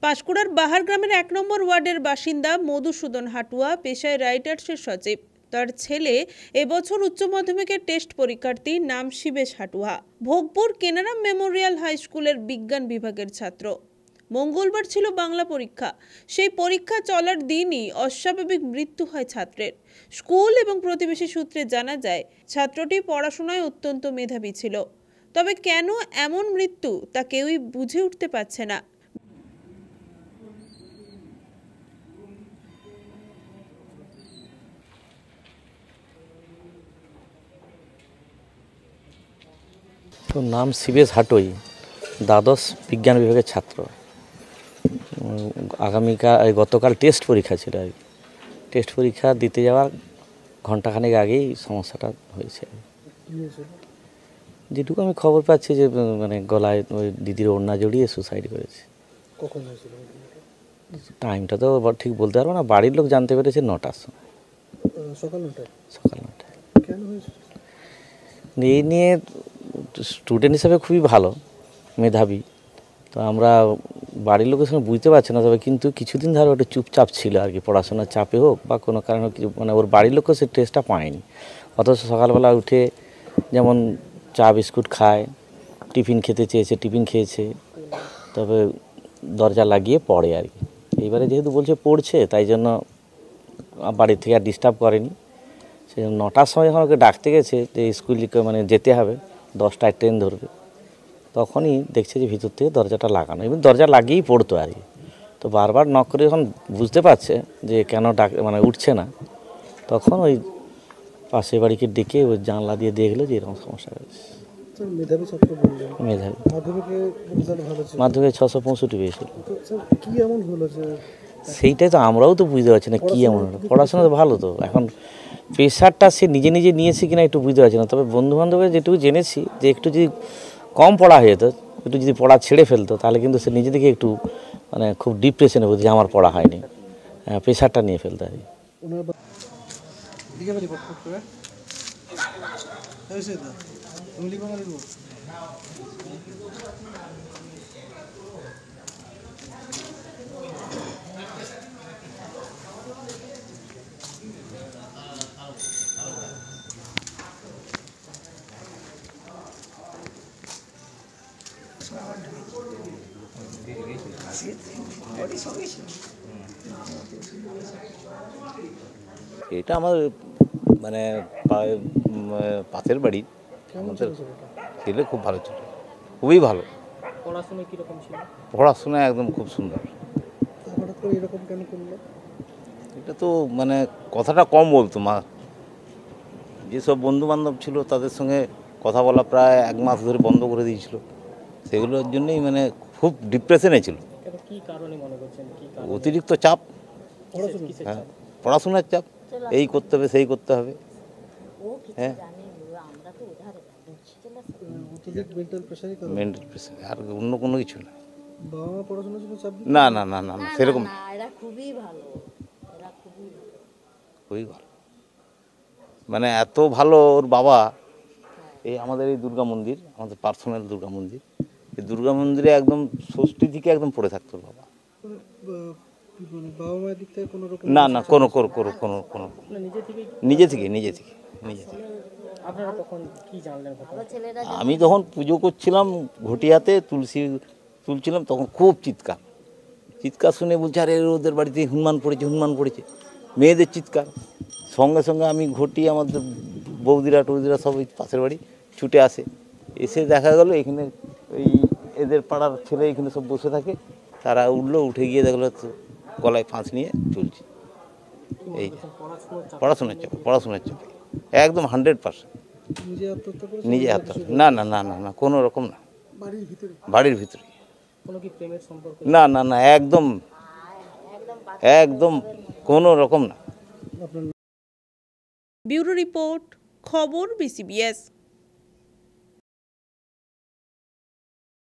পাঁশকুড়ার বাহার গ্রামের ১ নম্বর ওয়ার্ডের বাসিন্দা মধুসূদন হাটুয়া পেশায় রাইটার্সের সচিব। তার ছেলে এবছর উচ্চ মাধ্যমিকের টেস্ট পরীক্ষার্থী, নাম শিবেশ হাটুয়া। ভোগপুর কেনারাম মেমোরিয়াল হাই স্কুলের বিজ্ঞান বিভাগের ছাত্র। মঙ্গলবার ছিল বাংলা পরীক্ষা। সেই পরীক্ষা চলার দিনই অস্বাভাবিক মৃত্যু হয় ছাত্রের। স্কুল এবং প্রতিবেশী সূত্রে জানা যায়, ছাত্রটি পড়াশোনায় অত্যন্ত মেধাবী ছিল। তবে কেন এমন মৃত্যু তা কেউই বুঝে উঠতে পারছে না। তো নাম শিবেশ হাটুই, দ্বাদশ বিজ্ঞান বিভাগের ছাত্র। গতকাল টেস্ট পরীক্ষা ছিল আর কি। টেস্ট পরীক্ষা দিতে যাওয়ার ঘণ্টাখানেক আগেই সমস্যাটা হয়েছে। যেটুকু আমি খবর পাচ্ছি যে মানে গলায় ওই দিদির ওড়না জড়িয়ে সুসাইড করেছে। কখন হয়েছিল? টাইমটা তো ঠিক বলতে পারবো না। বাড়ির লোক জানতে পেরেছে 9টার সময়, সকাল 9টায়। সকাল 9টায়। কেন হয়েছে? এই নিয়ে স্টুডেন্ট হিসেবে খুবই ভালো, মেধাবী। তো আমরা বাড়ির লোকের সঙ্গে বুঝতে পারছি না, তবে কিন্তু কিছুদিন ধরে ওটা চুপচাপ ছিল আর কি, পড়াশোনার চাপে হোক বা কোনো কারণে কিছু, মানে ওর বাড়ির লোকও সে টেস্টটা পায়নি। অথচ সকালবেলা উঠে যেমন চা বিস্কুট খায়, টিফিন খেতে চেয়েছে, টিফিন খেয়েছে, তবে দরজা লাগিয়ে পড়ে আর কি। এইবারে যেহেতু বলছে পড়ছে, তাই জন্য বাড়ি থেকে আর ডিস্টার্ব করেনি। সেই 9টার সময় যখন ওকে ডাকতে গেছে যে স্কুলে মানে যেতে হবে, 10টায় ট্রেন ধরবে, তখনই দেখছে যে ভিতর থেকে দরজাটা লাগানো, এবং দরজা লাগিয়েই পড়তো আর কি। তো বারবার নক করে যখন বুঝতে পারছে যে কেন মানে উঠছে না, তখন ওই পাশের বাড়িকে ডেকে ওই জানলা দিয়ে দেখলো যে এরকম সমস্যা হয়েছে। মেধাবী ছাত্র বললেন। মেধাবী, মাধ্যমিকে 665 পেয়েছিল। কি এমন হলো যে? সেইটাই তো আমরাও তো বুঝতে পারছি না কি এমন হলো। পড়াশোনা তো ভালো, তো এখন প্রেশারটা সে নিজে নিজে নিয়েছে কিনা একটু বুঝতে পারছি না। তবে বন্ধুবান্ধবের যেটুকু জেনেছি যে একটু যদি কম পড়া হয়ে যেত, একটু যদি পড়া ছেড়ে ফেলতো, তাহলে কিন্তু সে নিজে থেকে একটু মানে খুব ডিপ্রেশনে বুঝি যে আমার পড়া হয়নি, প্রেশারটা নিয়ে ফেলতে আর কি। এটা আমার মানে পাশের বাড়ি। আমাদের ছেলে খুব ভালো ছিল, খুবই ভালো। পড়াশোনা কিরকম ছিল? পড়াশোনা একদম খুব সুন্দর। হঠাৎ করে এরকম কেন করলো? এটা তো মানে কথাটা কম বলতো মা। যেসব বন্ধুবান্ধব ছিল তাদের সঙ্গে কথা বলা প্রায় 1 মাস ধরে বন্ধ করে দিয়েছিল। সেগুলোর জন্যই মানে খুব ডিপ্রেশনে ছিল। কি কারণে মনে করছেন? অতিরিক্ত চাপ, হ্যাঁ, পড়াশোনার চাপ, এই করতে হবে সেই করতে হবে। হ্যাঁ, মেন্টাল প্রেশার, আর অন্য কোনো কিছু না। বাবা মা পড়াশোনা ছিল চাপ? না না না না না, সেরকম খুবই ভালো, খুবই ভালো। মানে এত ভালো ওর বাবা। এই আমাদের এই দুর্গা মন্দির, আমাদের পার্সোনাল দুর্গা মন্দির, এই দুর্গা মন্দিরে একদম ষষ্ঠী থেকে একদম পড়ে থাকতো ওর বাবা। বাবা মায়ের দিক থেকে কোনো রকম? না না, কোনো নিজে থেকে। আপনারা তখন কি জানলেন? আমি তখন পুজো করছিলাম, ঘটিয়াতে তুলসী তুলছিলাম, তখন খুব চিৎকার শুনে বলছে আরে ওদের বাড়িতে হনুমান পড়েছে। মেয়েদের চিৎকার, সঙ্গে সঙ্গে আমি ঘটি, আমাদের বৌদিরা টৌদিরা সব ওই পাশের বাড়ি ছুটে আসে। এসে দেখা গেল এখানে ওই এদের পাড়ার ছেলে এখানে সব বসে থাকে। তারা উঠে গিয়ে দেখলো গলায় ফাঁস নিয়ে চলছে। এই পড়াশোনার চাপে একদম 100%। নিজে আত্মহত্যা? না না না না না, কোনো রকম না। বাড়ির ভিতরে? না না না, একদম কোনো রকম না। ব্যুরো রিপোর্ট, খবর BCBS।